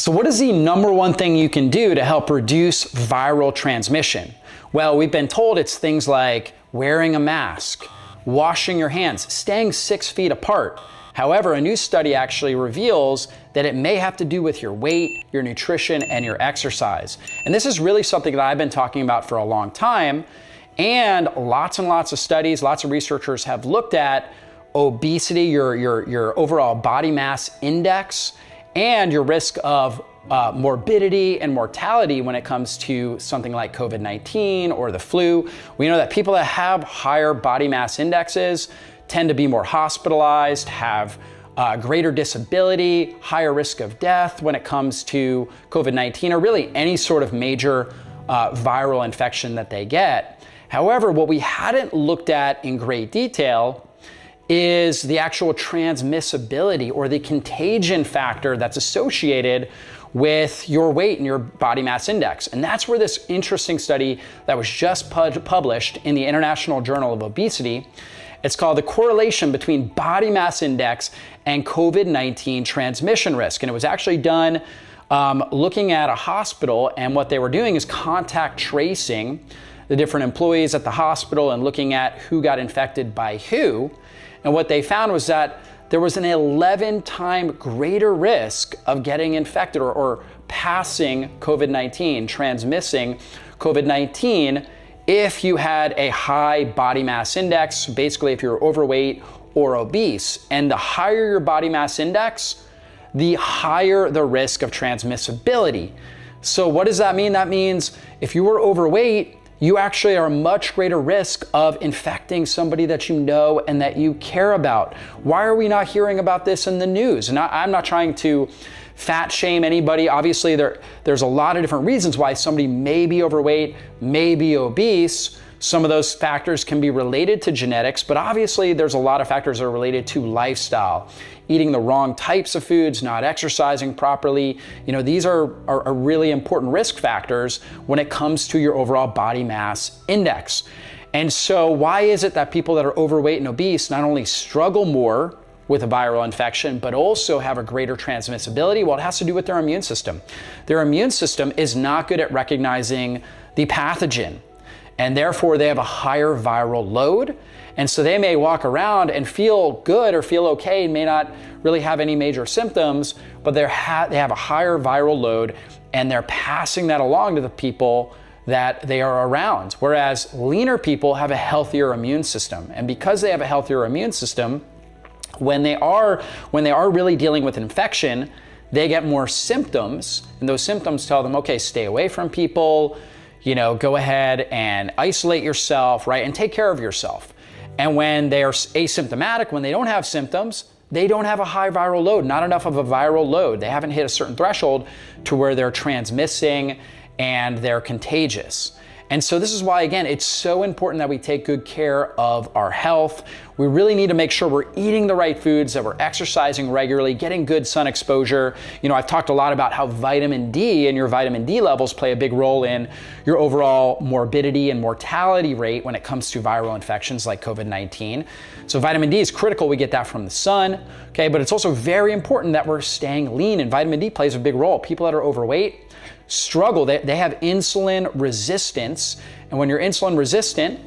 So what is the number one thing you can do to help reduce viral transmission? Well, we've been told it's things like wearing a mask, washing your hands, staying 6 feet apart. However, a new study actually reveals that it may have to do with your weight, your nutrition, and your exercise. And this is really something that I've been talking about for a long time. And lots of studies, lots of researchers have looked at obesity, your overall body mass index, and your risk of morbidity and mortality when it comes to something like COVID-19 or the flu. We know that people that have higher body mass indexes tend to be more hospitalized, have greater disability, higher risk of death when it comes to COVID-19 or really any sort of major viral infection that they get. However, what we hadn't looked at in great detail is the actual transmissibility or the contagion factor that's associated with your weight and your body mass index. And that's where this interesting study that was just published in the International Journal of Obesity, it's called The Correlation Between Body Mass Index and COVID-19 Transmission Risk. And it was actually done looking at a hospital, and what they were doing is contact tracing the different employees at the hospital and looking at who got infected by who. And what they found was that there was an 11-time greater risk of getting infected or passing COVID-19, transmitting COVID-19, if you had a high body mass index, basically if you're overweight or obese. And the higher your body mass index, the higher the risk of transmissibility. So what does that mean? That means if you were overweight, you actually are a much greater risk of infecting somebody that you know and that you care about. Why are we not hearing about this in the news? And I'm not trying to fat shame anybody. Obviously, there's a lot of different reasons why somebody may be overweight, may be obese. Some of those factors can be related to genetics, but obviously there's a lot of factors that are related to lifestyle. Eating the wrong types of foods, not exercising properly. You know, these are really important risk factors when it comes to your overall body mass index. And so why is it that people that are overweight and obese not only struggle more with a viral infection, but also have a greater transmissibility? Well, it has to do with their immune system. Their immune system is not good at recognizing the pathogen, and therefore they have a higher viral load. And so they may walk around and feel good or feel okay and may not really have any major symptoms, but they have a higher viral load and they're passing that along to the people that they are around. Whereas leaner people have a healthier immune system. And because they have a healthier immune system, when they are really dealing with infection, they get more symptoms, and those symptoms tell them, okay, stay away from people, you know, go ahead and isolate yourself, right? And take care of yourself. And when they are asymptomatic, when they don't have symptoms, they don't have a high viral load, not enough of a viral load. They haven't hit a certain threshold to where they're transmitting and they're contagious. And so this is why, again, it's so important that we take good care of our health. We really need to make sure we're eating the right foods, that we're exercising regularly, getting good sun exposure. You know, I've talked a lot about how vitamin D and your vitamin D levels play a big role in your overall morbidity and mortality rate when it comes to viral infections like COVID-19. So vitamin D is critical. We get that from the sun, okay? But it's also very important that we're staying lean, and vitamin D plays a big role. People that are overweight struggle. They have insulin resistance, and when you're insulin resistant,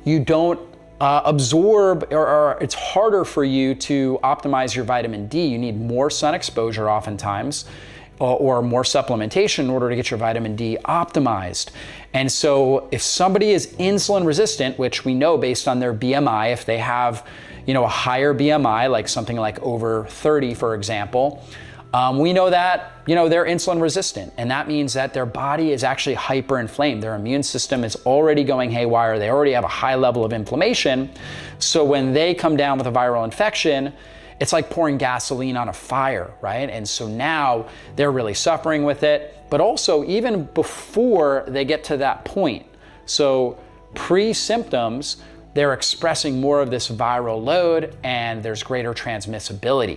you don't absorb, or it's harder for you to optimize your vitamin D. You need more sun exposure oftentimes, or more supplementation in order to get your vitamin D optimized. And so if somebody is insulin resistant, which we know based on their BMI, if they have, you know, a higher BMI, like something like over 30, for example, we know that, you know, they're insulin resistant, and that means that their body is actually hyperinflamed. Their immune system is already going haywire. They already have a high level of inflammation. So when they come down with a viral infection, it's like pouring gasoline on a fire, right? And so now they're really suffering with it, but also even before they get to that point. So pre-symptoms, they're expressing more of this viral load and there's greater transmissibility.